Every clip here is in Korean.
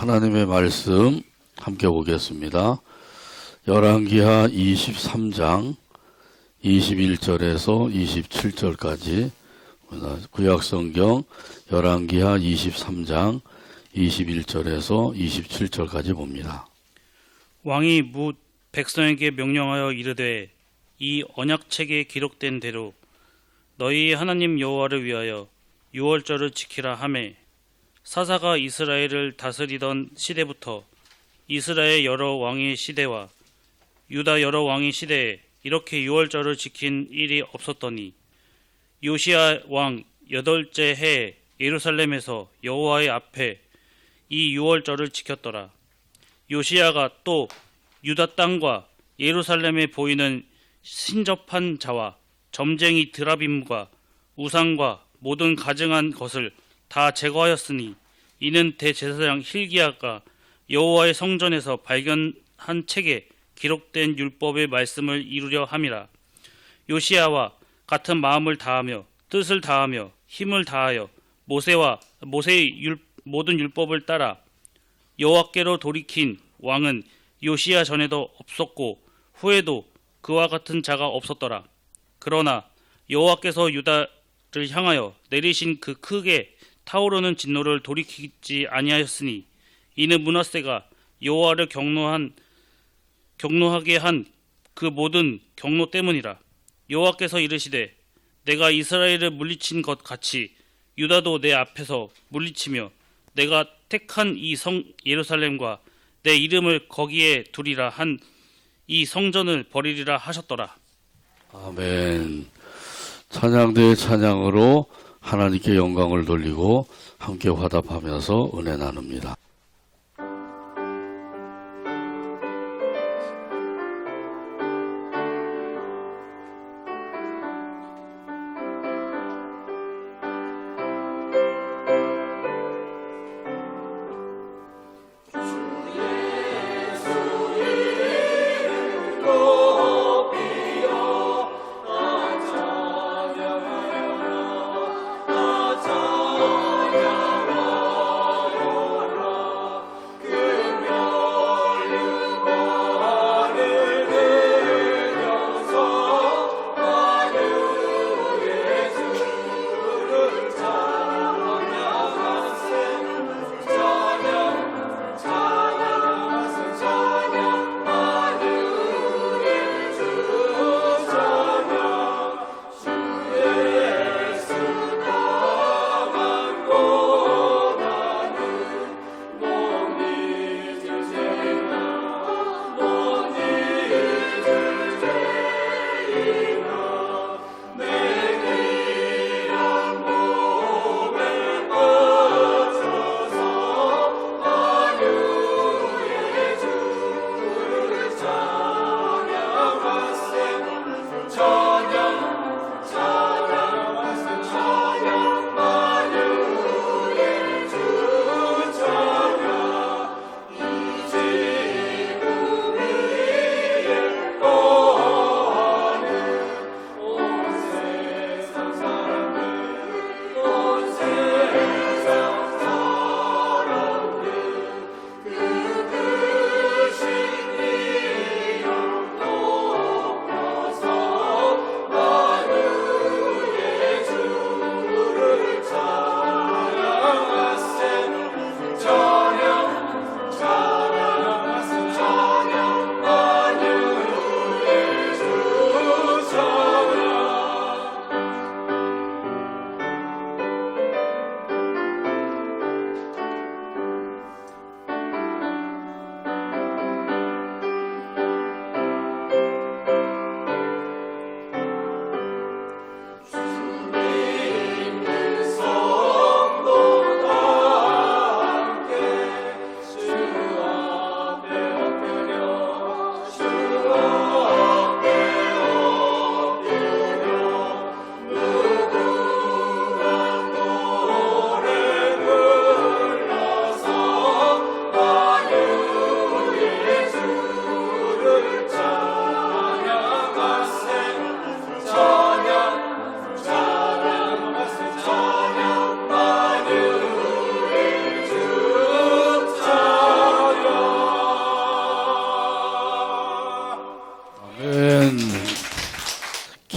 하나님의 말씀 함께 보겠습니다. 열왕기하 23장 21절에서 27절까지 구약성경 열왕기하 23장 21절에서 27절까지 봅니다. 왕이 뭇 백성에게 명령하여 이르되 이 언약책에 기록된 대로 너희 하나님 여호와를 위하여 유월절을 지키라 하매 사사가 이스라엘을 다스리던 시대부터 이스라엘 여러 왕의 시대와 유다 여러 왕의 시대에 이렇게 유월절을 지킨 일이 없었더니 요시야 왕 8째 해에 예루살렘에서 여호와의 앞에 이 유월절을 지켰더라. 요시야가 또 유다 땅과 예루살렘에 보이는 신접한 자와 점쟁이 드라빔과 우상과 모든 가증한 것을 다 제거하였으니 이는 대제사장 hil기야가 여호와의 성전에서 발견한 책에 기록된 율법의 말씀을 이루려 함이라. 요시야와 같은 마음을 다하며 뜻을 다하며 힘을 다하여 모세의 모든 율법을 따라 여호와께로 돌이킨 왕은 요시야 전에도 없었고 후에도 그와 같은 자가 없었더라. 그러나 여호와께서 유다를 향하여 내리신 그 크게 타오르는 진노를 돌이키지 아니하였으니 이는 므낫세가 여호와를 경노하게 한 그 모든 경노 때문이라. 여호와께서 이르시되 내가 이스라엘을 물리친 것 같이 유다도 내 앞에서 물리치며 내가 택한 이 성 예루살렘과 내 이름을 거기에 두리라 한 이 성전을 버리리라 하셨더라. 아멘. 찬양대의 찬양으로 하나님께 영광을 돌리고 함께 화답하면서 은혜 나눕니다.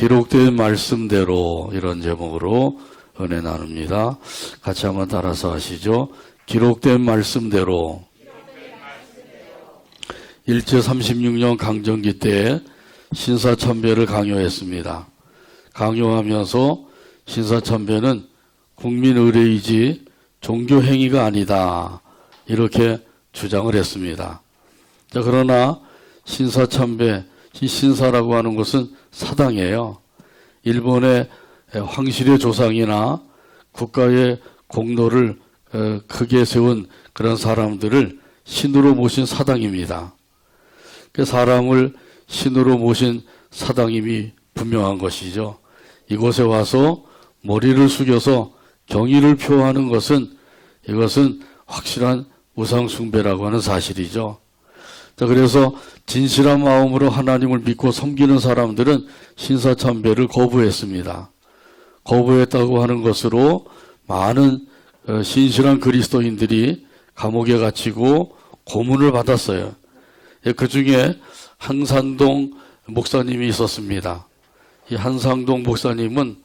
기록된 말씀대로 이런 제목으로 은혜 나눕니다. 같이 한번 따라서 하시죠. 기록된 말씀대로. 일제 36년 강점기 때 신사참배를 강요했습니다. 강요하면서 신사참배는 국민 의례이지 종교 행위가 아니다, 이렇게 주장을 했습니다. 자, 그러나 신사참배, 이 신사라고 하는 것은 사당이에요. 일본의 황실의 조상이나 국가의 공로를 크게 세운 그런 사람들을 신으로 모신 사당입니다. 그 사람을 신으로 모신 사당임이 분명한 것이죠. 이곳에 와서 머리를 숙여서 경의를 표하는 것은, 이것은 확실한 우상숭배라고 하는 사실이죠. 자, 그래서 진실한 마음으로 하나님을 믿고 섬기는 사람들은 신사참배를 거부했습니다. 거부했다고 하는 것으로 많은 신실한 그리스도인들이 감옥에 갇히고 고문을 받았어요. 그 중에 한상동 목사님이 있었습니다. 이 한상동 목사님은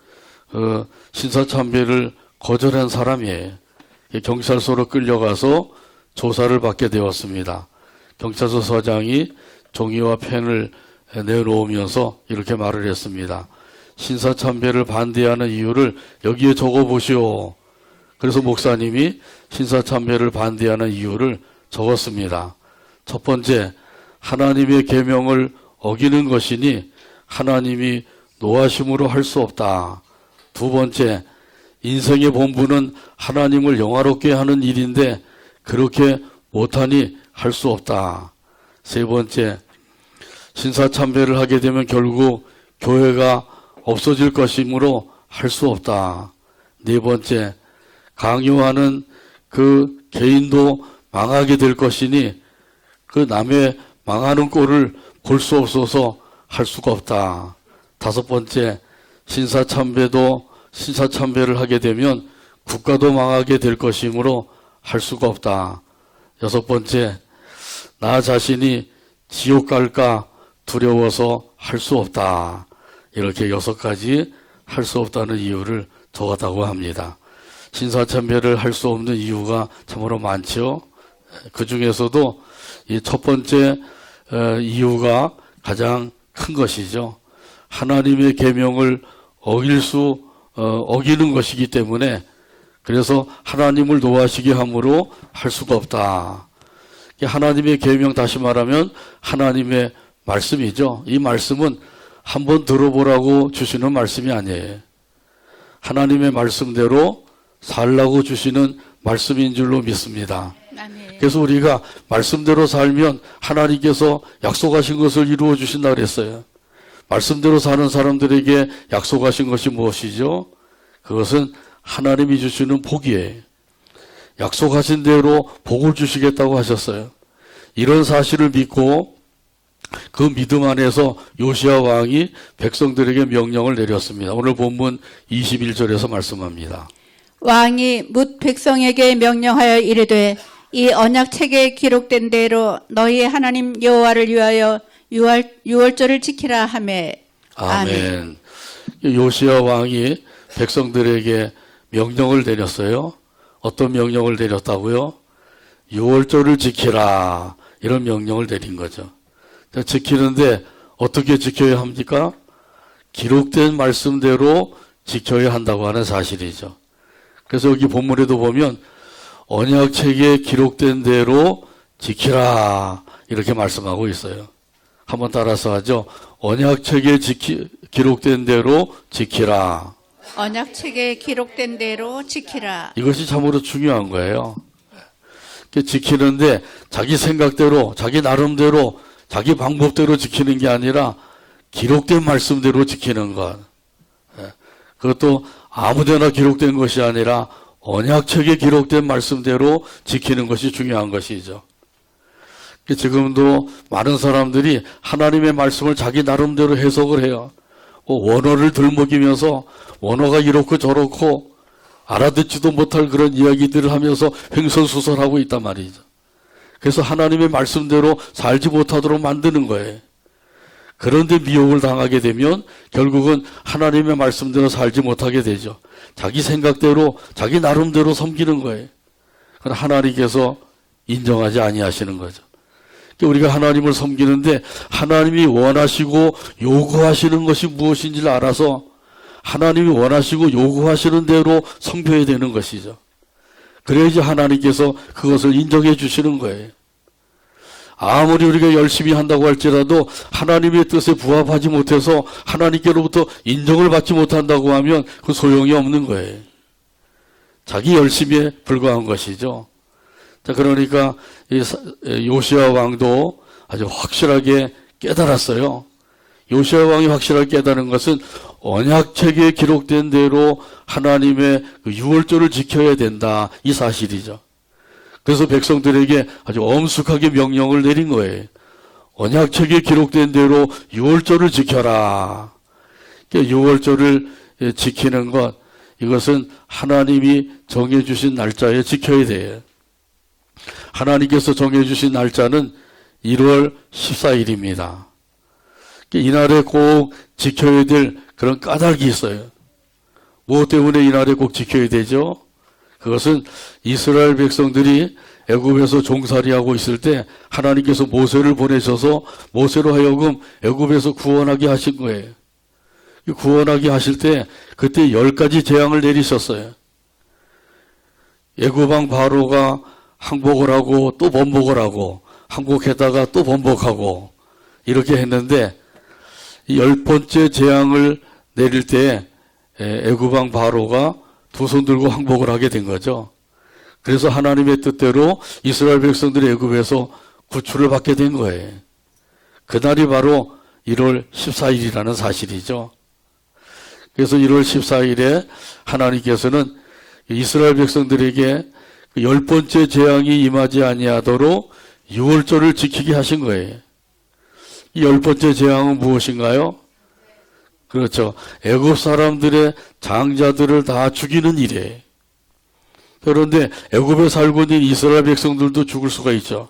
신사참배를 거절한 사람이에요. 경찰서로 끌려가서 조사를 받게 되었습니다. 경찰서 서장이 종이와 펜을 내놓으면서 이렇게 말을 했습니다. 신사참배를 반대하는 이유를 여기에 적어보시오. 그래서 목사님이 신사참배를 반대하는 이유를 적었습니다. 첫 번째, 하나님의 계명을 어기는 것이니 하나님이 노하심으로 할 수 없다. 두 번째, 인생의 본분은 하나님을 영화롭게 하는 일인데 그렇게 못하니 할 수 없다. 세 번째, 신사참배를 하게 되면 결국 교회가 없어질 것이므로 할 수 없다. 네 번째, 강요하는 그 개인도 망하게 될 것이니 그 남의 망하는 꼴을 볼 수 없어서 할 수가 없다. 다섯 번째, 신사참배를 하게 되면 국가도 망하게 될 것이므로 할 수가 없다. 여섯 번째, 나 자신이 지옥 갈까 두려워서 할 수 없다. 이렇게 6가지 할 수 없다는 이유를 적었다고 합니다. 신사참배를 할 수 없는 이유가 참으로 많죠. 그 중에서도 이 첫 번째 이유가 가장 큰 것이죠. 하나님의 계명을 어기는 것이기 때문에, 그래서 하나님을 노하시게 함으로 할 수가 없다. 하나님의 계명, 다시 말하면 하나님의 말씀이죠. 이 말씀은 한번 들어보라고 주시는 말씀이 아니에요. 하나님의 말씀대로 살라고 주시는 말씀인 줄로 믿습니다. 그래서 우리가 말씀대로 살면 하나님께서 약속하신 것을 이루어 주신다 그랬어요. 말씀대로 사는 사람들에게 약속하신 것이 무엇이죠? 그것은 하나님이 주시는 복이에요. 약속하신 대로 복을 주시겠다고 하셨어요. 이런 사실을 믿고 그 믿음 안에서 요시야 왕이 백성들에게 명령을 내렸습니다. 오늘 본문 21절에서 말씀합니다. 왕이 뭇 백성에게 명령하여 이르되 이 언약책에 기록된 대로 너희의 하나님 여호와를 위하여 유월절을 지키라 하매. 아멘. 요시야 왕이 백성들에게 명령을 내렸어요. 어떤 명령을 내렸다고요? 유월절을 지키라, 이런 명령을 내린 거죠. 지키는데 어떻게 지켜야 합니까? 기록된 말씀대로 지켜야 한다고 하는 사실이죠. 그래서 여기 본문에도 보면 언약책에 기록된 대로 지키라, 이렇게 말씀하고 있어요. 한번 따라서 하죠. 언약책에 기록된 대로 지키라. 언약책에 기록된 대로 지키라. 이것이 참으로 중요한 거예요. 지키는데 자기 생각대로, 자기 나름대로, 자기 방법대로 지키는 게 아니라 기록된 말씀대로 지키는 것. 그것도 아무데나 기록된 것이 아니라 언약책에 기록된 말씀대로 지키는 것이 중요한 것이죠. 지금도 많은 사람들이 하나님의 말씀을 자기 나름대로 해석을 해요. 원어를 들먹이면서 원어가 이렇고 저렇고 알아듣지도 못할 그런 이야기들을 하면서 횡설수설하고 있단 말이죠. 그래서 하나님의 말씀대로 살지 못하도록 만드는 거예요. 그런데 미혹을 당하게 되면 결국은 하나님의 말씀대로 살지 못하게 되죠. 자기 생각대로 자기 나름대로 섬기는 거예요. 그건 하나님께서 인정하지 아니하시는 거죠. 우리가 하나님을 섬기는데 하나님이 원하시고 요구하시는 것이 무엇인지를 알아서 하나님이 원하시고 요구하시는 대로 섬겨야 되는 것이죠. 그래야지 하나님께서 그것을 인정해 주시는 거예요. 아무리 우리가 열심히 한다고 할지라도 하나님의 뜻에 부합하지 못해서 하나님께로부터 인정을 받지 못한다고 하면 그 소용이 없는 거예요. 자기 열심에 불과한 것이죠. 자, 그러니까 이 요시야 왕도 아주 확실하게 깨달았어요. 요시야 왕이 확실하게 깨달은 것은 언약책에 기록된 대로 하나님의 그 유월절을 지켜야 된다, 이 사실이죠. 그래서 백성들에게 아주 엄숙하게 명령을 내린 거예요. 언약책에 기록된 대로 유월절을 지켜라. 유월절을 지키는 것, 이것은 하나님이 정해주신 날짜에 지켜야 돼요. 하나님께서 정해주신 날짜는 1월 14일입니다. 이날에 꼭 지켜야 될 그런 까닭이 있어요. 무엇 때문에 이날에 꼭 지켜야 되죠? 그것은 이스라엘 백성들이 애굽에서 종살이하고 있을 때 하나님께서 모세를 보내셔서 모세로 하여금 애굽에서 구원하게 하신 거예요. 구원하게 하실 때 그때 10가지 재앙을 내리셨어요. 애굽 왕 바로가 항복을 하고 또 번복을 하고 항복했다가 또 번복하고 이렇게 했는데 이 10번째 재앙을 내릴 때 애굽 왕 바로가 두 손 들고 항복을 하게 된 거죠. 그래서 하나님의 뜻대로 이스라엘 백성들이 애굽에서 구출을 받게 된 거예요. 그날이 바로 1월 14일이라는 사실이죠. 그래서 1월 14일에 하나님께서는 이스라엘 백성들에게 10번째 재앙이 임하지 아니하도록 유월절을 지키게 하신 거예요. 이 10번째 재앙은 무엇인가요? 그렇죠. 애굽 사람들의 장자들을 다 죽이는 일이에요. 그런데 애굽에 살고 있는 이스라엘 백성들도 죽을 수가 있죠.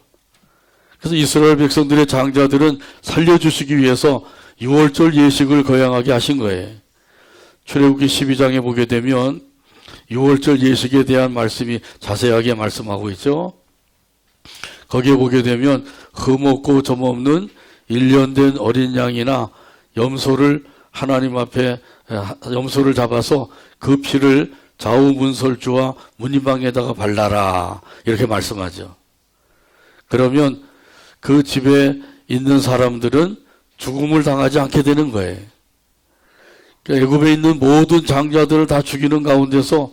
그래서 이스라엘 백성들의 장자들은 살려주시기 위해서 유월절 예식을 거행하게 하신 거예요. 출애굽기 12장에 보게 되면 유월절 예식에 대한 말씀이 자세하게 말씀하고 있죠. 거기에 보게 되면 흠없고 점없는 1년 된 어린 양이나 염소를 하나님 앞에 염소를 잡아서 그 피를 좌우 문설주와 문인방에다가 발라라, 이렇게 말씀하죠. 그러면 그 집에 있는 사람들은 죽음을 당하지 않게 되는 거예요. 애굽에 있는 모든 장자들을 다 죽이는 가운데서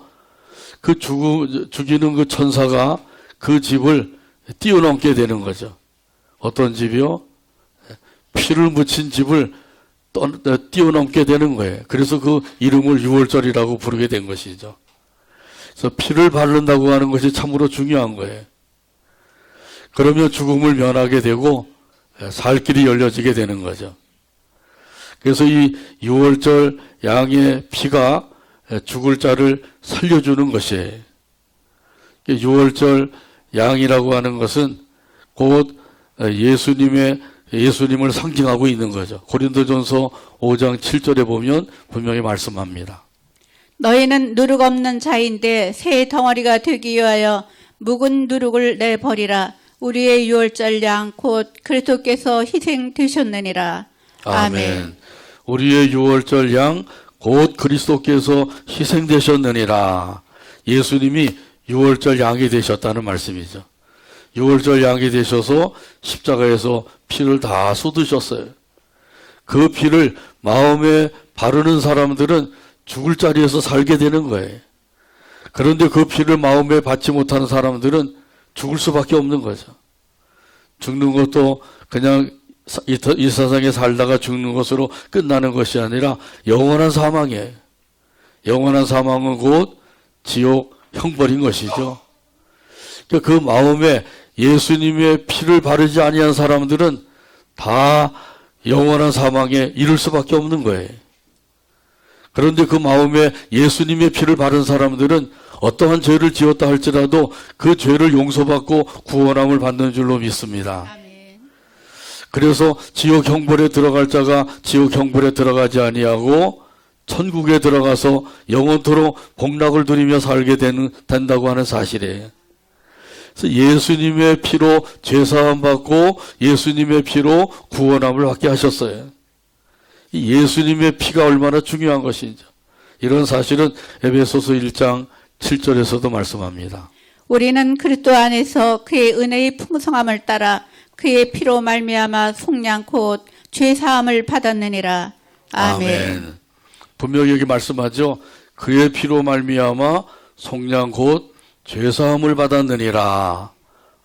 그 죽이는 그 천사가 그 집을 뛰어넘게 되는 거죠. 어떤 집이요? 피를 묻힌 집을 뛰어넘게 되는 거예요. 그래서 그 이름을 유월절이라고 부르게 된 것이죠. 그래서 피를 바른다고 하는 것이 참으로 중요한 거예요. 그러면 죽음을 면하게 되고 살 길이 열려지게 되는 거죠. 그래서 이 유월절 양의 피가 죽을 자를 살려주는 것이에요. 유월절 양이라고 하는 것은 곧 예수님을 상징하고 있는 거죠. 고린도전서 5장 7절에 보면 분명히 말씀합니다. 너희는 누룩 없는 자인데 새 덩어리가 되기 위하여 묵은 누룩을 내버리라. 우리의 유월절 양 곧 그리스도께서 희생되셨느니라. 아멘. 우리의 유월절 양 곧 그리스도께서 희생되셨느니라. 예수님이 유월절 양이 되셨다는 말씀이죠. 유월절 양이 되셔서 십자가에서 피를 다 쏟으셨어요. 그 피를 마음에 바르는 사람들은 죽을 자리에서 살게 되는 거예요. 그런데 그 피를 마음에 받지 못하는 사람들은 죽을 수밖에 없는 거죠. 죽는 것도 그냥 이 세상에 살다가 죽는 것으로 끝나는 것이 아니라 영원한 사망이에요. 영원한 사망은 곧 지옥 형벌인 것이죠. 그 마음에 예수님의 피를 바르지 아니한 사람들은 다 영원한 사망에 이를 수밖에 없는 거예요. 그런데 그 마음에 예수님의 피를 바른 사람들은 어떠한 죄를 지었다 할지라도 그 죄를 용서받고 구원함을 받는 줄로 믿습니다. 아멘. 그래서 지옥 형벌에 들어갈 자가 지옥 형벌에 들어가지 아니하고 천국에 들어가서 영원토록 복락을 누리며 살게 된다고 하는 사실이에요. 그래서 예수님의 피로 죄사함 받고 예수님의 피로 구원함을 받게 하셨어요. 이 예수님의 피가 얼마나 중요한 것인지 이런 사실은 에베소서 1장 7절에서도 말씀합니다. 우리는 그리스도 안에서 그의 은혜의 풍성함을 따라 그의 피로 말미암아 속량 곧 죄사함을 받았느니라. 아멘. 분명히 여기 말씀하죠. 그의 피로 말미암아 속량 곧 죄사함을 받았느니라.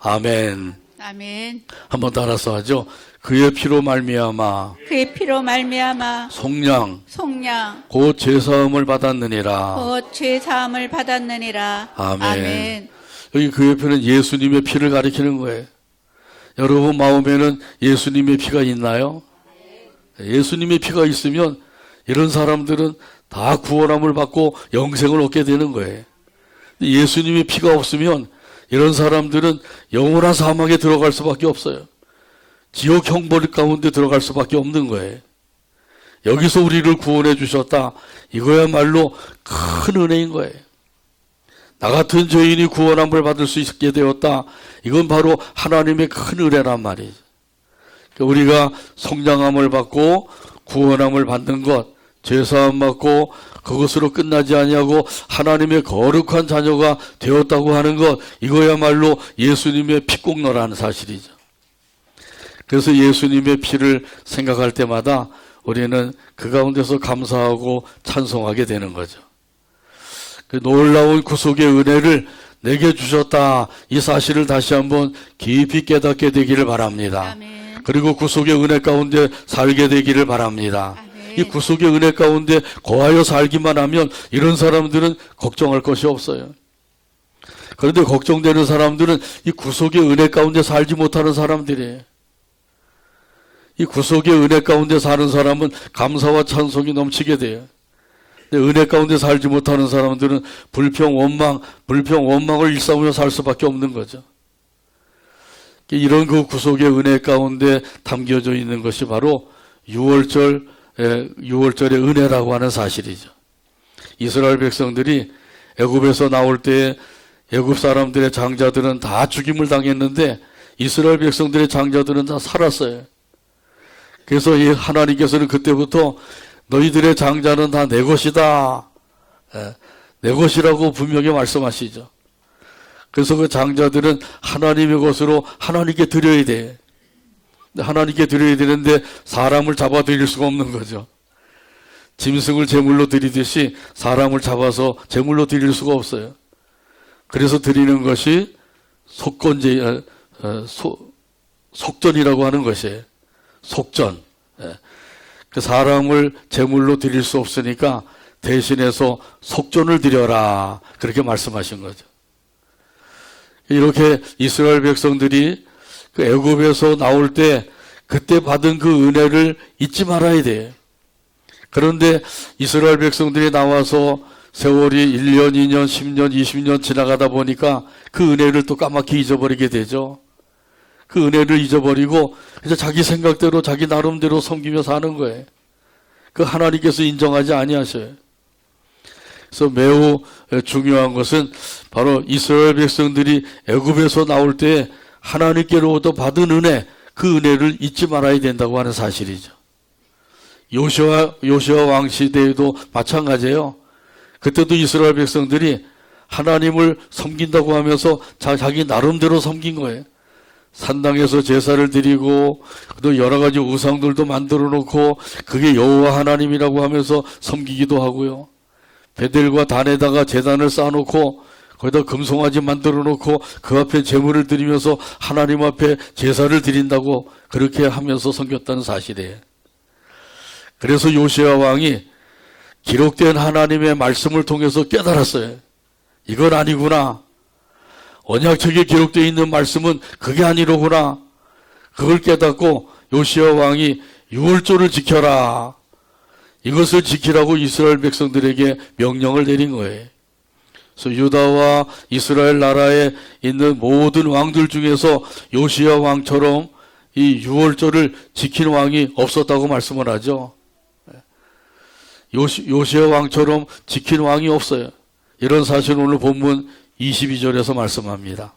아멘. 아멘. 한번 따라서 하죠. 그의 피로 말미암아 그의 피로 말미암아 속량 속량 곧 죄사함을 받았느니라. 곧 죄사함을 받았느니라. 아멘. 아멘. 여기 그의 피는 예수님의 피를 가리키는 거예요. 여러분 마음에는 예수님의 피가 있나요? 예수님의 피가 있으면 이런 사람들은 다 구원함을 받고 영생을 얻게 되는 거예요. 예수님의 피가 없으면 이런 사람들은 영원한 사망에 들어갈 수밖에 없어요. 지옥 형벌 가운데 들어갈 수밖에 없는 거예요. 여기서 우리를 구원해 주셨다. 이거야말로 큰 은혜인 거예요. 나 같은 죄인이 구원함을 받을 수 있게 되었다. 이건 바로 하나님의 큰 은혜란 말이죠. 우리가 성장함을 받고 구원함을 받는 것, 죄사함 받고 그것으로 끝나지 아니하고 하나님의 거룩한 자녀가 되었다고 하는 것, 이거야말로 예수님의 피공로라는 사실이죠. 그래서 예수님의 피를 생각할 때마다 우리는 그 가운데서 감사하고 찬송하게 되는 거죠. 그 놀라운 구속의 은혜를 내게 주셨다. 이 사실을 다시 한번 깊이 깨닫게 되기를 바랍니다. 아멘. 그리고 구속의 은혜 가운데 살게 되기를 바랍니다. 아멘. 이 구속의 은혜 가운데 거하여 살기만 하면 이런 사람들은 걱정할 것이 없어요. 그런데 걱정되는 사람들은 이 구속의 은혜 가운데 살지 못하는 사람들이에요. 이 구속의 은혜 가운데 사는 사람은 감사와 찬송이 넘치게 돼요. 은혜 가운데 살지 못하는 사람들은 불평, 원망을 일삼으며 살 수밖에 없는 거죠. 이런 그 구속의 은혜 가운데 담겨져 있는 것이 바로 6월절의 은혜라고 하는 사실이죠. 이스라엘 백성들이 애굽에서 나올 때 애굽 사람들의 장자들은 다 죽임을 당했는데 이스라엘 백성들의 장자들은 다 살았어요. 그래서 이 하나님께서는 그때부터 너희들의 장자는 다 내 것이다. 내 것이라고 분명히 말씀하시죠. 그래서 그 장자들은 하나님의 것으로 하나님께 드려야 돼. 하나님께 드려야 되는데 사람을 잡아 드릴 수가 없는 거죠. 짐승을 제물로 드리듯이 사람을 잡아서 제물로 드릴 수가 없어요. 그래서 드리는 것이 속전이라고 하는 것이에요. 속전. 그 사람을 제물로 드릴 수 없으니까 대신해서 속전을 드려라. 그렇게 말씀하신 거죠. 이렇게 이스라엘 백성들이 그 애굽에서 나올 때 그때 받은 그 은혜를 잊지 말아야 돼요. 그런데 이스라엘 백성들이 나와서 세월이 1년, 2년, 10년, 20년 지나가다 보니까 그 은혜를 또 까맣게 잊어버리게 되죠. 그 은혜를 잊어버리고 이제 자기 생각대로 자기 나름대로 섬기며 사는 거예요. 그 하나님께서 인정하지 아니하셔요. 그래서 매우 중요한 것은 바로 이스라엘 백성들이 애굽에서 나올 때 하나님께로부터 받은 은혜, 그 은혜를 잊지 말아야 된다고 하는 사실이죠. 요시아 왕 시대에도 마찬가지예요. 그때도 이스라엘 백성들이 하나님을 섬긴다고 하면서 자기 나름대로 섬긴 거예요. 산당에서 제사를 드리고 또 여러 가지 우상들도 만들어 놓고 그게 여호와 하나님이라고 하면서 섬기기도 하고요. 베델과 단에다가 제단을 쌓아놓고 거기다 금송아지 만들어 놓고 그 앞에 제물을 드리면서 하나님 앞에 제사를 드린다고 그렇게 하면서 섬겼다는 사실이에요. 그래서 요시아 왕이 기록된 하나님의 말씀을 통해서 깨달았어요. 이건 아니구나. 언약책에 기록되어 있는 말씀은 그게 아니로구나. 그걸 깨닫고 요시아 왕이 유월절을 지켜라. 이것을 지키라고 이스라엘 백성들에게 명령을 내린 거예요. 그래서 유다와 이스라엘 나라에 있는 모든 왕들 중에서 요시아 왕처럼 이 유월절을 지킨 왕이 없었다고 말씀을 하죠. 요시야 왕처럼 지킨 왕이 없어요. 이런 사실은 오늘 본문 22절에서 말씀합니다.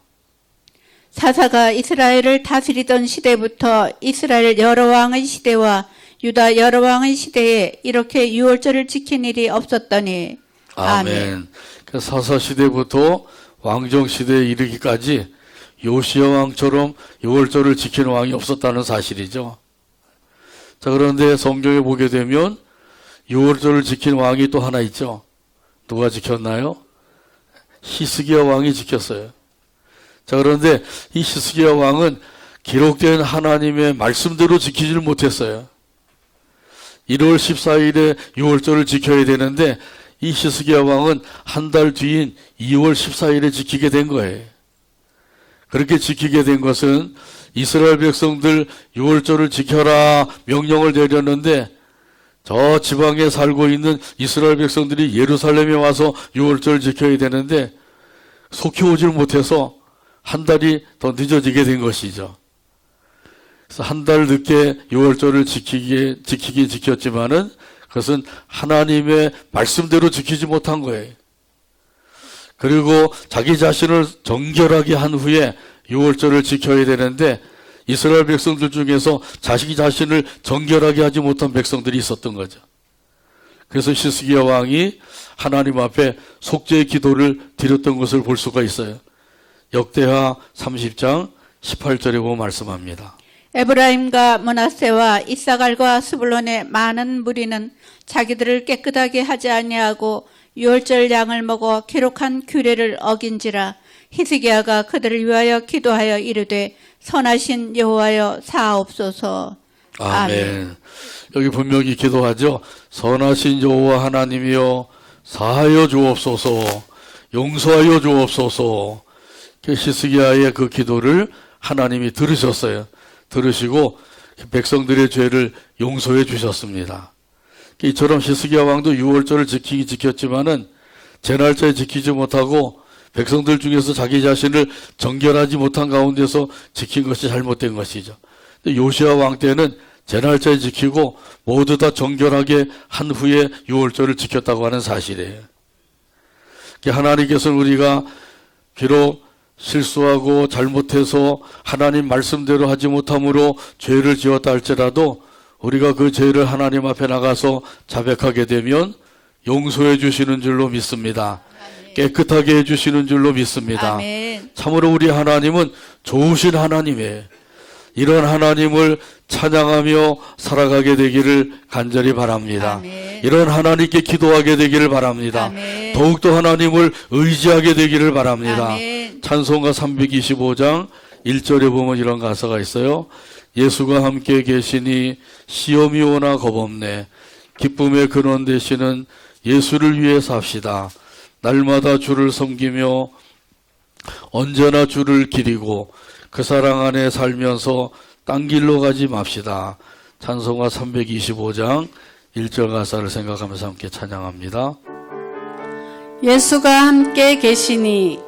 사사가 이스라엘을 다스리던 시대부터 이스라엘 여러 왕의 시대와 유다 여러 왕의 시대에 이렇게 유월절을 지킨 일이 없었더니 아멘. 사사 시대부터 왕정 시대에 이르기까지 요시야 왕처럼 유월절을 지키는 왕이 없었다는 사실이죠. 자, 그런데 성경에 보게 되면 유월절을 지킨 왕이 또 하나 있죠. 누가 지켰나요? 히스기야 왕이 지켰어요. 자, 그런데 이 히스기야 왕은 기록된 하나님의 말씀대로 지키지를 못했어요. 1월 14일에 유월절을 지켜야 되는데 이 히스기야 왕은 한 달 뒤인 2월 14일에 지키게 된 거예요. 그렇게 지키게 된 것은 이스라엘 백성들 유월절을 지켜라 명령을 내렸는데 저 지방에 살고 있는 이스라엘 백성들이 예루살렘에 와서 유월절을 지켜야 되는데 속히 오질 못해서 한 달이 더 늦어지게 된 것이죠. 그래서 한 달 늦게 유월절을 지키긴 지켰지만은 그것은 하나님의 말씀대로 지키지 못한 거예요. 그리고 자기 자신을 정결하게 한 후에 유월절을 지켜야 되는데 이스라엘 백성들 중에서 자기 자신을 정결하게 하지 못한 백성들이 있었던 거죠. 그래서 히스기야 왕이 하나님 앞에 속죄의 기도를 드렸던 것을 볼 수가 있어요. 역대하 30장 18절에 보면 말씀합니다. 에브라임과 므낫세와 이사갈과 스불론의 많은 무리는 자기들을 깨끗하게 하지 아니하고 유월절 양을 먹어 기록한 규례를 어긴지라 히스기야가 그들을 위하여 기도하여 이르되 선하신 여호와여 사하옵소서. 아멘. 여기 분명히 기도하죠. 선하신 여호와 하나님이여 사하여 주옵소서, 용서하여 주옵소서. 히스기야의 그 기도를 하나님이 들으셨어요. 들으시고 백성들의 죄를 용서해 주셨습니다. 이처럼 히스기야 왕도 유월절을 지켰지만은 제 날짜에 지키지 못하고 백성들 중에서 자기 자신을 정결하지 못한 가운데서 지킨 것이 잘못된 것이죠. 요시야 왕 때는 제 날짜에 지키고 모두 다 정결하게 한 후에 유월절을 지켰다고 하는 사실이에요. 하나님께서는 우리가 비록 실수하고 잘못해서 하나님 말씀대로 하지 못함으로 죄를 지었다 할지라도 우리가 그 죄를 하나님 앞에 나가서 자백하게 되면 용서해 주시는 줄로 믿습니다. 깨끗하게 해주시는 줄로 믿습니다. 아멘. 참으로 우리 하나님은 좋으신 하나님이에요. 이런 하나님을 찬양하며 살아가게 되기를 간절히 바랍니다. 아멘. 이런 하나님께 기도하게 되기를 바랍니다. 아멘. 더욱더 하나님을 의지하게 되기를 바랍니다. 아멘. 찬송가 325장 1절에 보면 이런 가사가 있어요. 예수가 함께 계시니 시험이 오나 겁없네. 기쁨의 근원 되시는 예수를 위해 삽시다. 날마다 주를 섬기며 언제나 주를 기리고 그 사랑 안에 살면서 딴 길로 가지 맙시다. 찬송가 325장 1절 가사를 생각하면서 함께 찬양합니다. 예수가 함께 계시니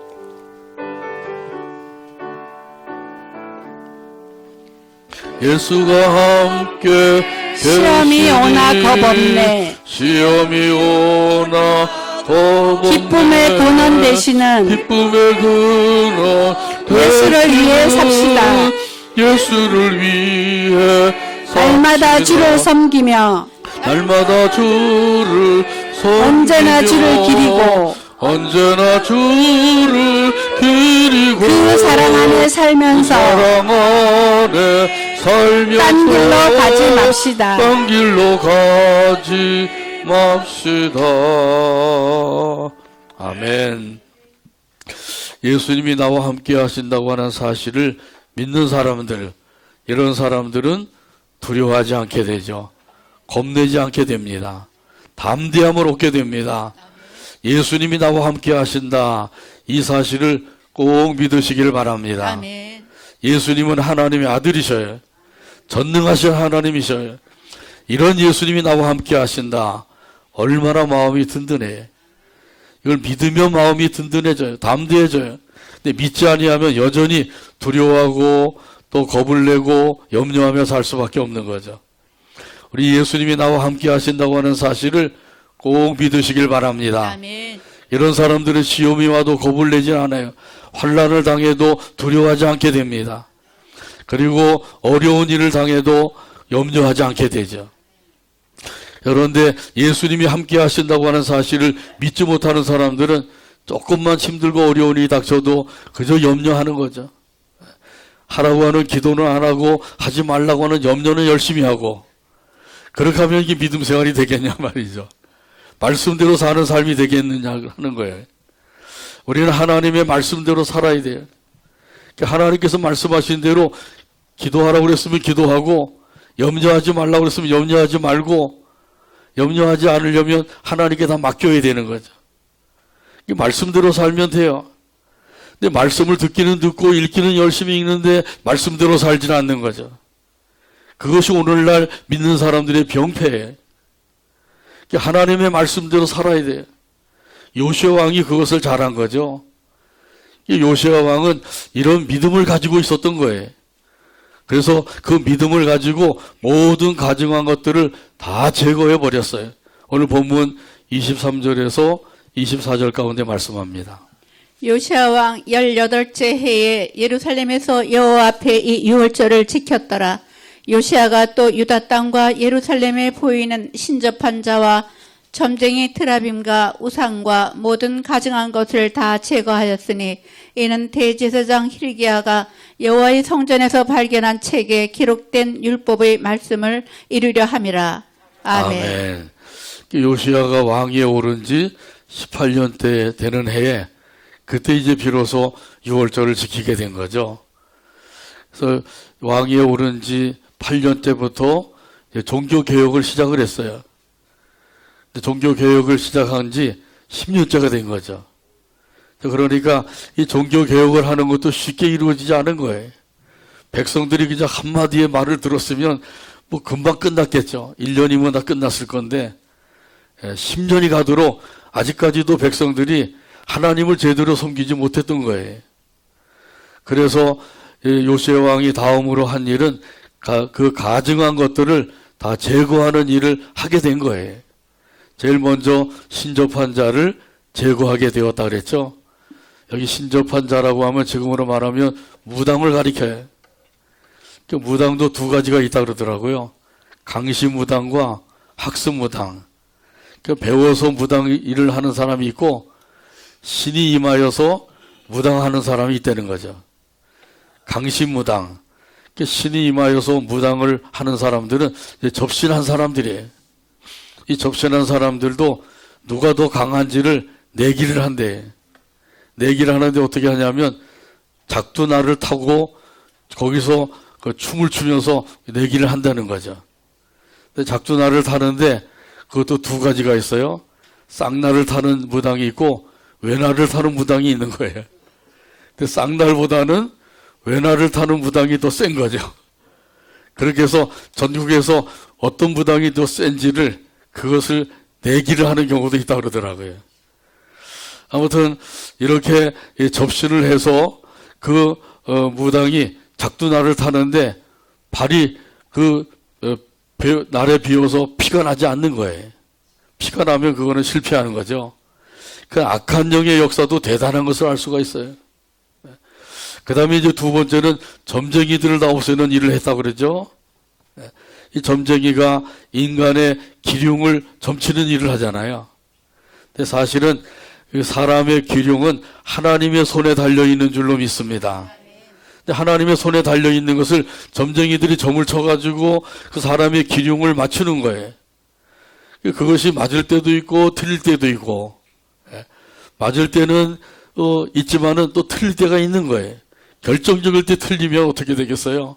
예수가 함께 시험이 오나 겁없네. 시험이 오나 겁없네. 기쁨의 근원 되시는 기쁨의 근원 예수를 위해 삽시다. 예수를 위해 날마다 주를 섬기며 날마다 주를 섬기며 언제나 주를 기리고 언제나 주를 기리고 그 사랑 안에 살면서 사랑 안에 살면서 딴 길로 가지 맙시다. 딴 길로 가지 맙시다. 아멘. 예수님이 나와 함께 하신다고 하는 사실을 믿는 사람들, 이런 사람들은 두려워하지 않게 되죠. 겁내지 않게 됩니다. 담대함을 얻게 됩니다. 예수님이 나와 함께 하신다. 이 사실을 꼭 믿으시길 바랍니다. 아멘. 예수님은 하나님의 아들이셔요. 전능하신 하나님이셔요. 이런 예수님이 나와 함께 하신다. 얼마나 마음이 든든해. 이걸 믿으면 마음이 든든해져요. 담대해져요. 근데 믿지 아니하면 여전히 두려워하고 또 겁을 내고 염려하며 살 수밖에 없는 거죠. 우리 예수님이 나와 함께 하신다고 하는 사실을 꼭 믿으시길 바랍니다. 아멘. 이런 사람들은 시험이 와도 겁을 내지 않아요. 환난을 당해도 두려워하지 않게 됩니다. 그리고 어려운 일을 당해도 염려하지 않게 되죠. 그런데 예수님이 함께 하신다고 하는 사실을 믿지 못하는 사람들은 조금만 힘들고 어려운 일이 닥쳐도 그저 염려하는 거죠. 하라고 하는 기도는 안 하고 하지 말라고 하는 염려는 열심히 하고, 그렇게 하면 이게 믿음 생활이 되겠냐 말이죠. 말씀대로 사는 삶이 되겠느냐 하는 거예요. 우리는 하나님의 말씀대로 살아야 돼요. 하나님께서 말씀하신 대로 기도하라고 그랬으면 기도하고, 염려하지 말라고 그랬으면 염려하지 말고, 염려하지 않으려면 하나님께 다 맡겨야 되는 거죠. 말씀대로 살면 돼요. 근데 말씀을 듣기는 듣고 읽기는 열심히 읽는데 말씀대로 살지는 않는 거죠. 그것이 오늘날 믿는 사람들의 병폐예요. 하나님의 말씀대로 살아야 돼요. 요시아 왕이 그것을 잘한 거죠. 요시아 왕은 이런 믿음을 가지고 있었던 거예요. 그래서 그 믿음을 가지고 모든 가증한 것들을 다 제거해 버렸어요. 오늘 본문 23절에서 24절 가운데 말씀합니다. 요시아 왕 18째 해에 예루살렘에서 여호와 앞에 이 유월절을 지켰더라. 요시아가 또 유다 땅과 예루살렘에 보이는 신접한 자와 점쟁이 트라빔과 우상과 모든 가증한 것을 다 제거하였으니 이는 대제사장 hil기야가 여호와의 성전에서 발견한 책에 기록된 율법의 말씀을 이루려 함이라. 아멘. 요시아가 왕위에 오른 지 18년째 되는 해에 그때 이제 비로소 유월절을 지키게 된 거죠. 그래서 왕위에 오른 지 8년째부터 종교 개혁을 시작을 했어요. 종교 개혁을 시작한 지 10년째가 된 거죠. 그러니까 이 종교 개혁을 하는 것도 쉽게 이루어지지 않은 거예요. 백성들이 그냥 한마디의 말을 들었으면 뭐 금방 끝났겠죠. 1년이면 다 끝났을 건데 10년이 가도록 아직까지도 백성들이 하나님을 제대로 섬기지 못했던 거예요. 그래서 요시아 왕이 다음으로 한 일은 그 가증한 것들을 다 제거하는 일을 하게 된 거예요. 제일 먼저 신접한 자를 제거하게 되었다 그랬죠. 여기 신접한 자라고 하면 지금으로 말하면 무당을 가리켜요. 무당도 두 가지가 있다 그러더라고요. 강시무당과 학습무당. 배워서 무당 일을 하는 사람이 있고 신이 임하여서 무당하는 사람이 있다는 거죠. 강시무당. 신이 임하여서 무당을 하는 사람들은 접신한 사람들이에요. 이 접신한 사람들도 누가 더 강한지를 내기를 한대. 내기를 하는데 어떻게 하냐면 작두나를 타고 거기서 그 춤을 추면서 내기를 한다는 거죠. 작두나를 타는데 그것도 두 가지가 있어요. 쌍날을 타는 무당이 있고 외날을 타는 무당이 있는 거예요. 근데 쌍날보다는 외날을 타는 무당이 더 센 거죠. 그렇게 해서 전국에서 어떤 무당이 더 센지를 그것을 내기를 하는 경우도 있다 그러더라고요. 아무튼 이렇게 접신을 해서 그 무당이 작두날을 타는데 발이 날에 비어서 피가 나지 않는 거예요. 피가 나면 그거는 실패하는 거죠. 그 악한 영의 역사도 대단한 것을 알 수가 있어요. 그 다음에 이제 두 번째는 점쟁이들을 다 없애는 일을 했다고 그러죠. 이 점쟁이가 인간의 기륭을 점치는 일을 하잖아요. 근데 사실은 사람의 기륭은 하나님의 손에 달려있는 줄로 믿습니다. 근데 하나님의 손에 달려있는 것을 점쟁이들이 점을 쳐가지고 그 사람의 기륭을 맞추는 거예요. 그것이 맞을 때도 있고 틀릴 때도 있고, 맞을 때는 있지만은 또 틀릴 때가 있는 거예요. 결정적일 때 틀리면 어떻게 되겠어요?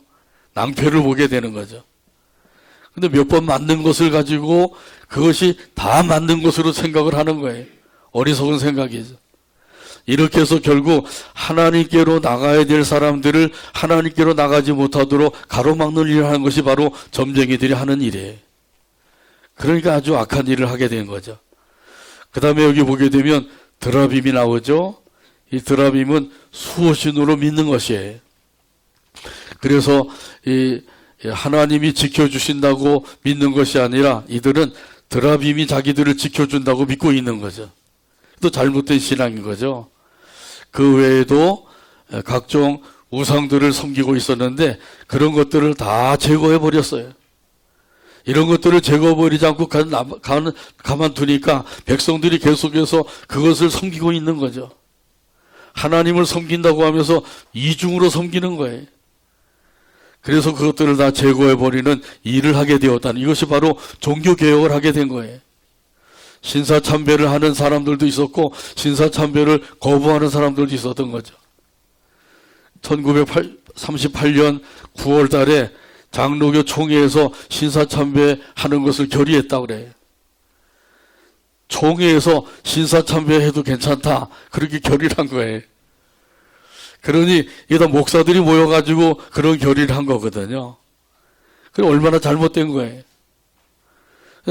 낭패를 보게 되는 거죠. 근데 몇 번 맞는 것을 가지고 그것이 다 맞는 것으로 생각을 하는 거예요. 어리석은 생각이죠. 이렇게 해서 결국 하나님께로 나가야 될 사람들을 하나님께로 나가지 못하도록 가로막는 일을 하는 것이 바로 점쟁이들이 하는 일이에요. 그러니까 아주 악한 일을 하게 된 거죠. 그 다음에 여기 보게 되면 드라빔이 나오죠. 이 드라빔은 수호신으로 믿는 것이에요. 그래서 이 하나님이 지켜주신다고 믿는 것이 아니라 이들은 드라빔이 자기들을 지켜준다고 믿고 있는 거죠. 또 잘못된 신앙인 거죠. 그 외에도 각종 우상들을 섬기고 있었는데 그런 것들을 다 제거해 버렸어요. 이런 것들을 제거해버리지 않고 가만두니까 백성들이 계속해서 그것을 섬기고 있는 거죠. 하나님을 섬긴다고 하면서 이중으로 섬기는 거예요. 그래서 그것들을 다 제거해버리는 일을 하게 되었다는, 이것이 바로 종교개혁을 하게 된 거예요. 신사참배를 하는 사람들도 있었고 신사참배를 거부하는 사람들도 있었던 거죠. 1938년 9월 달에 장로교 총회에서 신사참배하는 것을 결의했다고 그래요. 총회에서 신사참배해도 괜찮다, 그렇게 결의를 한 거예요. 그러니 이게 다 목사들이 모여가지고 그런 결의를 한 거거든요. 그게 얼마나 잘못된 거예요.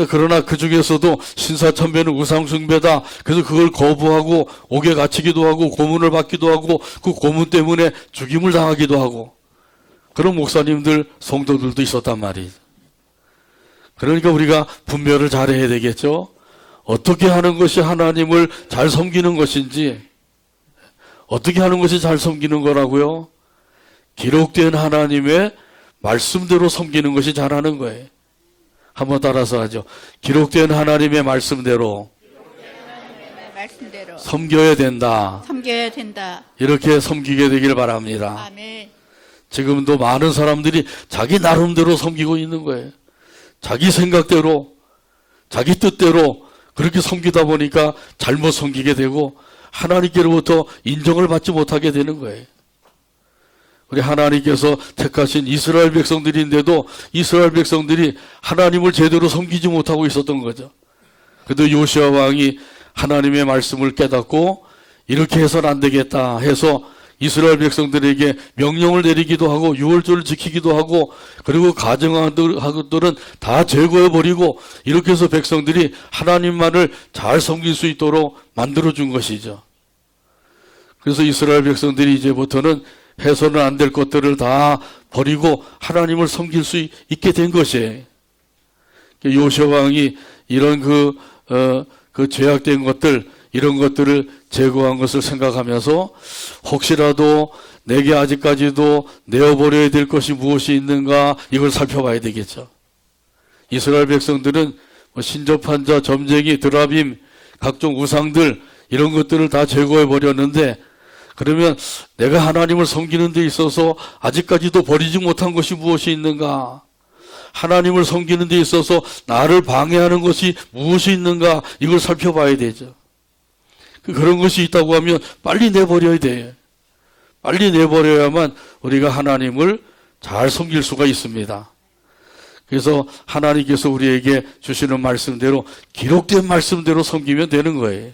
그러나 그 중에서도 신사참배는 우상숭배다, 그래서 그걸 거부하고 옥에 갇히기도 하고 고문을 받기도 하고 그 고문 때문에 죽임을 당하기도 하고 그런 목사님들, 성도들도 있었단 말이죠. 그러니까 우리가 분별을 잘해야 되겠죠. 어떻게 하는 것이 하나님을 잘 섬기는 것인지, 어떻게 하는 것이 잘 섬기는 거라고요? 기록된 하나님의 말씀대로 섬기는 것이 잘하는 거예요. 한번 따라서 하죠. 기록된 하나님의 말씀대로 섬겨야 된다. 섬겨야 된다. 이렇게 섬기게 되길 바랍니다. 아멘. 지금도 많은 사람들이 자기 나름대로 섬기고 있는 거예요. 자기 생각대로, 자기 뜻대로 그렇게 섬기다 보니까 잘못 섬기게 되고 하나님께로부터 인정을 받지 못하게 되는 거예요. 우리 하나님께서 택하신 이스라엘 백성들인데도 이스라엘 백성들이 하나님을 제대로 섬기지 못하고 있었던 거죠. 그래도 요시아 왕이 하나님의 말씀을 깨닫고 이렇게 해서는 안 되겠다 해서 이스라엘 백성들에게 명령을 내리기도 하고 유월절을 지키기도 하고 그리고 가증한 것들은 다 제거해버리고 이렇게 해서 백성들이 하나님만을 잘 섬길 수 있도록 만들어준 것이죠. 그래서 이스라엘 백성들이 이제부터는 해서는 안 될 것들을 다 버리고 하나님을 섬길 수 있게 된 것이에요. 요시아 왕이 이런 그 죄악된 것들, 이런 것들을 제거한 것을 생각하면서 혹시라도 내게 아직까지도 내어버려야 될 것이 무엇이 있는가, 이걸 살펴봐야 되겠죠. 이스라엘 백성들은 신접한 자, 점쟁이, 드라빔, 각종 우상들 이런 것들을 다 제거해 버렸는데, 그러면 내가 하나님을 섬기는 데 있어서 아직까지도 버리지 못한 것이 무엇이 있는가? 하나님을 섬기는 데 있어서 나를 방해하는 것이 무엇이 있는가? 이걸 살펴봐야 되죠. 그런 것이 있다고 하면 빨리 내버려야 돼요. 빨리 내버려야만 우리가 하나님을 잘 섬길 수가 있습니다. 그래서 하나님께서 우리에게 주시는 말씀대로, 기록된 말씀대로 섬기면 되는 거예요.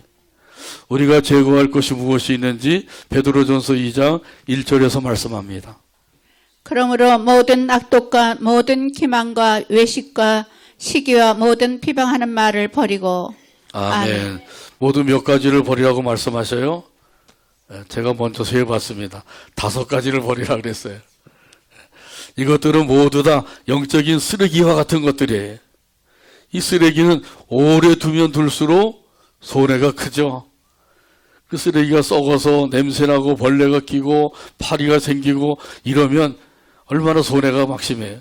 우리가 제거할 것이 무엇이 있는지 베드로전서 2장 1절에서 말씀합니다. 그러므로 모든 악독과 모든 기만과 외식과 시기와 모든 비방하는 말을 버리고. 아멘. 모두 몇 가지를 버리라고 말씀하셔요? 제가 먼저 세어봤습니다. 5가지를 버리라 그랬어요. 이것들은 모두 다 영적인 쓰레기와 같은 것들이에요. 이 쓰레기는 오래 두면 둘수록 손해가 크죠. 그 쓰레기가 썩어서 냄새나고 벌레가 끼고 파리가 생기고 이러면 얼마나 손해가 막심해요.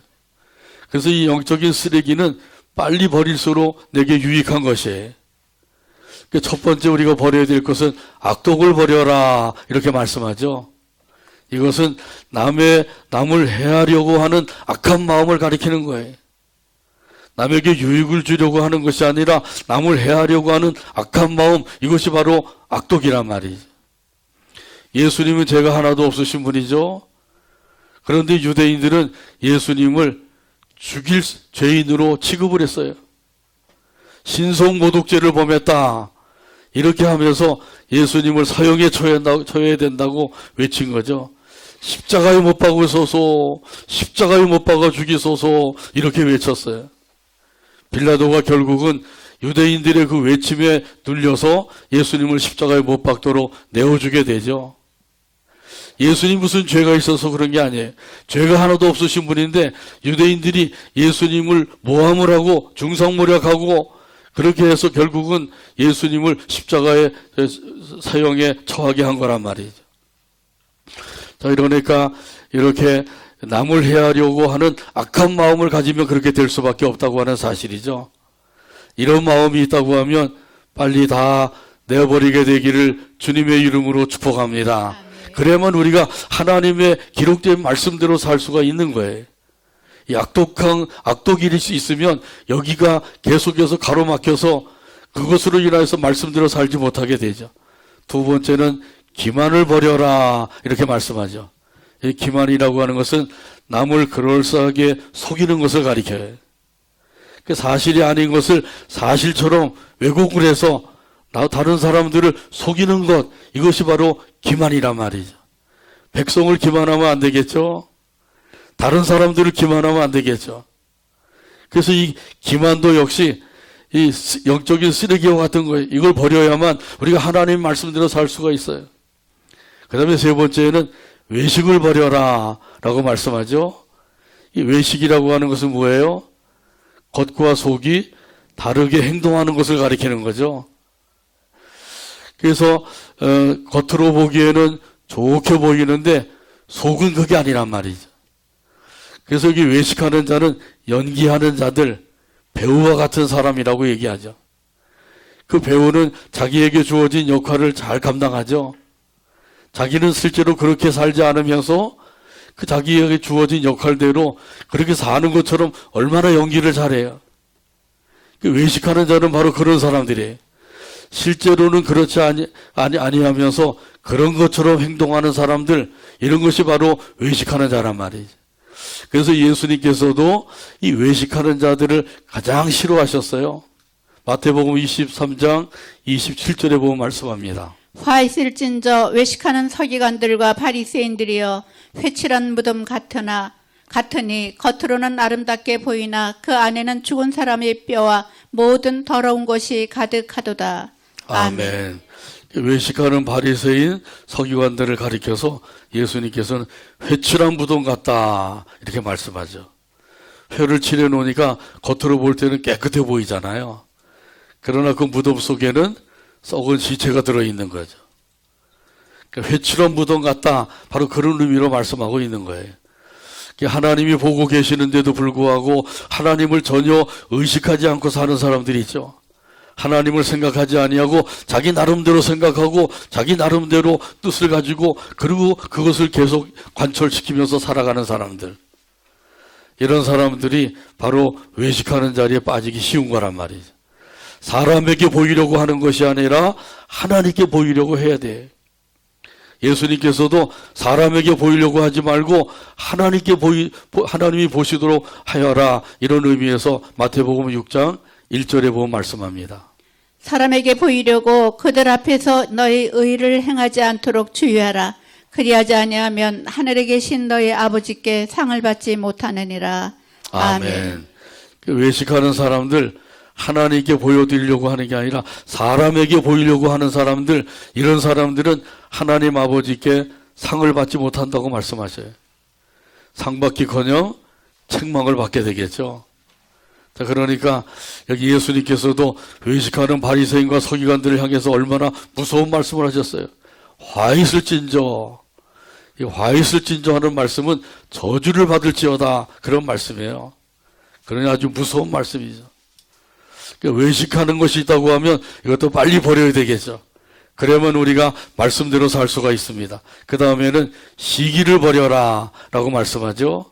그래서 이 영적인 쓰레기는 빨리 버릴수록 내게 유익한 것이에요. 첫 번째 우리가 버려야 될 것은 악독을 버려라, 이렇게 말씀하죠. 이것은 남을 해하려고 하는 악한 마음을 가리키는 거예요. 남에게 유익을 주려고 하는 것이 아니라 남을 해하려고 하는 악한 마음, 이것이 바로 악독이란 말이죠. 예수님은 죄가 하나도 없으신 분이죠. 그런데 유대인들은 예수님을 죽일 죄인으로 취급을 했어요. 신성모독죄를 범했다, 이렇게 하면서 예수님을 사형에 처해야 된다고 외친 거죠. 십자가에 못 박으소서, 십자가에 못 박아 죽이소서, 이렇게 외쳤어요. 빌라도가 결국은 유대인들의 그 외침에 눌려서 예수님을 십자가에 못 박도록 내어주게 되죠. 예수님 무슨 죄가 있어서 그런 게 아니에요. 죄가 하나도 없으신 분인데 유대인들이 예수님을 모함을 하고 중상모략하고 그렇게 해서 결국은 예수님을 십자가의 사형에 처하게 한 거란 말이죠. 자, 그러니까 이렇게 남을 해하려고 하는 악한 마음을 가지면 그렇게 될 수밖에 없다고 하는 사실이죠. 이런 마음이 있다고 하면 빨리 다 내버리게 되기를 주님의 이름으로 축복합니다. 그래야만 우리가 하나님의 기록된 말씀대로 살 수가 있는 거예요. 이 악독일일 수 있으면 여기가 계속해서 가로막혀서 그것으로 인하여서 말씀대로 살지 못하게 되죠. 두 번째는 기만을 버려라 이렇게 말씀하죠. 이 기만이라고 하는 것은 남을 그럴싸하게 속이는 것을 가리켜요. 사실이 아닌 것을 사실처럼 왜곡을 해서 다른 사람들을 속이는 것, 이것이 바로 기만이란 말이죠. 백성을 기만하면 안 되겠죠. 다른 사람들을 기만하면 안 되겠죠. 그래서 이 기만도 역시 이 영적인 쓰레기와 같은 거예요. 이걸 버려야만 우리가 하나님 말씀대로 살 수가 있어요. 그 다음에 세 번째는 외식을 버려라 라고 말씀하죠. 이 외식이라고 하는 것은 뭐예요? 겉과 속이 다르게 행동하는 것을 가리키는 거죠. 그래서 겉으로 보기에는 좋게 보이는데 속은 그게 아니란 말이죠. 그래서 여기 외식하는 자는 연기하는 자들, 배우와 같은 사람이라고 얘기하죠. 그 배우는 자기에게 주어진 역할을 잘 감당하죠. 자기는 실제로 그렇게 살지 않으면서 그 자기에게 주어진 역할대로 그렇게 사는 것처럼 얼마나 연기를 잘해요. 그 외식하는 자는 바로 그런 사람들이에요. 실제로는 그렇지 아니하면서 그런 것처럼 행동하는 사람들, 이런 것이 바로 외식하는 자란 말이죠. 그래서 예수님께서도 이 외식하는 자들을 가장 싫어하셨어요. 마태복음 23장 27절에 보면 말씀합니다. 화 있을진저 외식하는 서기관들과 바리새인들이여 회칠한 무덤 같으니 겉으로는 아름답게 보이나 그 안에는 죽은 사람의 뼈와 모든 더러운 것이 가득하도다. 아멘. 외식하는 바리새인 서기관들을 가리켜서 예수님께서는 회칠한 무덤 같다 이렇게 말씀하죠. 회를 칠해 놓으니까 겉으로 볼 때는 깨끗해 보이잖아요. 그러나 그 무덤 속에는 썩은 시체가 들어있는 거죠. 그러니까 회칠한 무덤 같다, 바로 그런 의미로 말씀하고 있는 거예요. 하나님이 보고 계시는데도 불구하고 하나님을 전혀 의식하지 않고 사는 사람들이 있죠. 하나님을 생각하지 아니하고 자기 나름대로 생각하고 자기 나름대로 뜻을 가지고 그리고 그것을 계속 관철시키면서 살아가는 사람들. 이런 사람들이 바로 외식하는 자리에 빠지기 쉬운 거란 말이죠. 사람에게 보이려고 하는 것이 아니라 하나님께 보이려고 해야 돼. 예수님께서도 사람에게 보이려고 하지 말고 하나님이 보시도록 하여라, 이런 의미에서 마태복음 6장 1절에 보면 말씀합니다. 사람에게 보이려고 그들 앞에서 너희 의를 행하지 않도록 주의하라. 그리하지 아니하면 하늘에 계신 너희 아버지께 상을 받지 못하느니라. 아멘. 외식하는 사람들, 하나님께 보여드리려고 하는 게 아니라 사람에게 보이려고 하는 사람들, 이런 사람들은 하나님 아버지께 상을 받지 못한다고 말씀하셔요. 상 받기커녕 책망을 받게 되겠죠. 자, 그러니까 여기 예수님께서도 외식하는 바리새인과 서기관들을 향해서 얼마나 무서운 말씀을 하셨어요. 화 있을진저. 이 화 있을진저 하는 말씀은 저주를 받을지어다, 그런 말씀이에요. 그러니 아주 무서운 말씀이죠. 그러니까 외식하는 것이 있다고 하면 이것도 빨리 버려야 되겠죠. 그러면 우리가 말씀대로 살 수가 있습니다. 그 다음에는 시기를 버려라 라고 말씀하죠.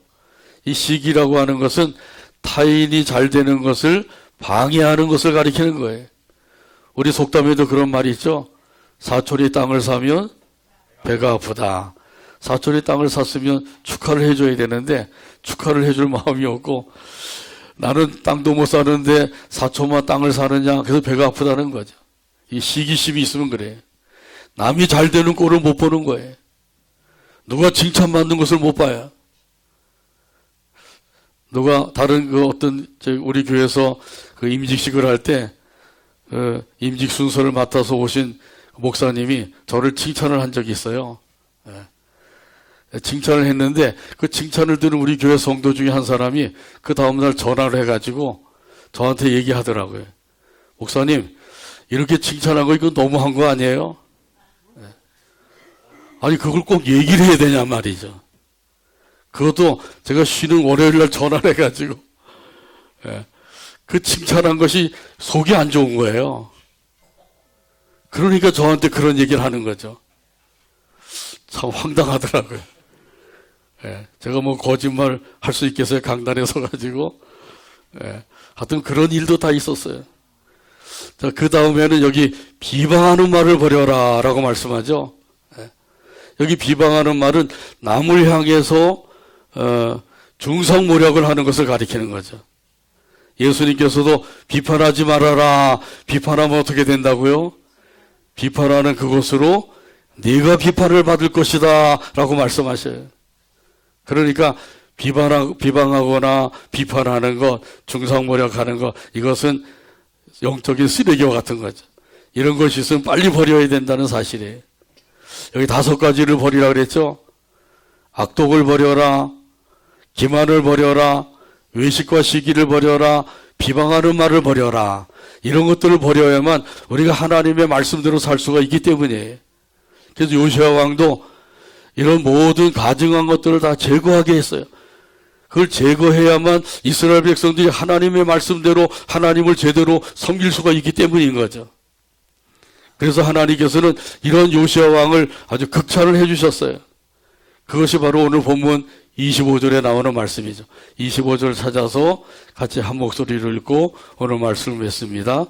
이 시기라고 하는 것은 타인이 잘 되는 것을 방해하는 것을 가리키는 거예요. 우리 속담에도 그런 말이 있죠. 사촌이 땅을 사면 배가 아프다. 사촌이 땅을 샀으면 축하를 해줘야 되는데 축하를 해줄 마음이 없고 나는 땅도 못 사는데 사촌만 땅을 사느냐, 그래서 배가 아프다는 거죠. 이 시기심이 있으면 그래요. 남이 잘 되는 꼴을 못 보는 거예요. 누가 칭찬받는 것을 못 봐요. 누가 다른 우리 교회에서 임직식을 할 때 임직 순서를 맡아서 오신 목사님이 저를 칭찬을 한 적이 있어요. 칭찬을 했는데 그 칭찬을 들은 우리 교회 성도 중에 한 사람이 그 다음날 전화를 해가지고 저한테 얘기하더라고요. 목사님, 이렇게 칭찬한 거 이거 너무한 거 아니에요? 아니 그걸 꼭 얘기를 해야 되냐 말이죠. 그것도 제가 쉬는 월요일 날 전화를 해가지고 그 칭찬한 것이 속이 안 좋은 거예요. 그러니까 저한테 그런 얘기를 하는 거죠. 참 황당하더라고요. 제가 뭐 거짓말 할 수 있겠어요? 강단에 서가지고. 하여튼 그런 일도 다 있었어요. 자, 그 다음에는 여기 비방하는 말을 버려라 라고 말씀하죠. 여기 비방하는 말은 남을 향해서 중상모략을 하는 것을 가리키는 거죠. 예수님께서도 비판하지 말아라. 비판하면 어떻게 된다고요? 비판하는 그것으로 네가 비판을 받을 것이다 라고 말씀하셔요. 그러니까 비방하거나 비판하는 것, 중상모략하는 것, 이것은 영적인 쓰레기와 같은 거죠. 이런 것이 있으면 빨리 버려야 된다는 사실이에요. 여기 5가지를 버리라 그랬죠. 악독을 버려라, 기만을 버려라, 외식과 시기를 버려라, 비방하는 말을 버려라. 이런 것들을 버려야만 우리가 하나님의 말씀대로 살 수가 있기 때문이에요. 그래서 요시아 왕도 이런 모든 가증한 것들을 다 제거하게 했어요. 그걸 제거해야만 이스라엘 백성들이 하나님의 말씀대로 하나님을 제대로 섬길 수가 있기 때문인 거죠. 그래서 하나님께서는 이런 요시아 왕을 아주 극찬을 해주셨어요. 그것이 바로 오늘 본문 25절에 나오는 말씀이죠. 25절 찾아서 같이 한 목소리를 읽고 오늘 말씀을 맺습니다.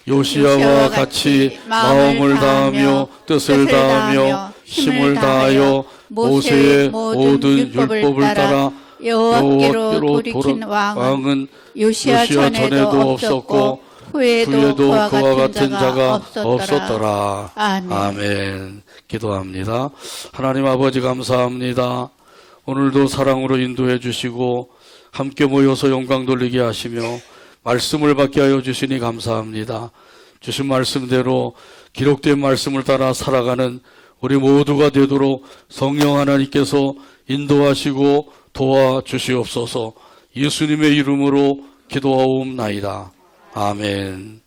요시아와 같이 마음을 다하며 뜻을 다하며 힘을 다하여 모세의 모든 율법을 따라 여호와께로 돌이킨 왕은 요시아 전에도 없었고 후에도 그와 같은 자가 없었더라. 아멘. 기도합니다. 하나님 아버지 감사합니다. 오늘도 사랑으로 인도해 주시고 함께 모여서 영광 돌리게 하시며 말씀을 받게 하여 주시니 감사합니다. 주신 말씀대로 기록된 말씀을 따라 살아가는 우리 모두가 되도록 성령 하나님께서 인도하시고 도와주시옵소서. 예수님의 이름으로 기도하옵나이다. 아멘.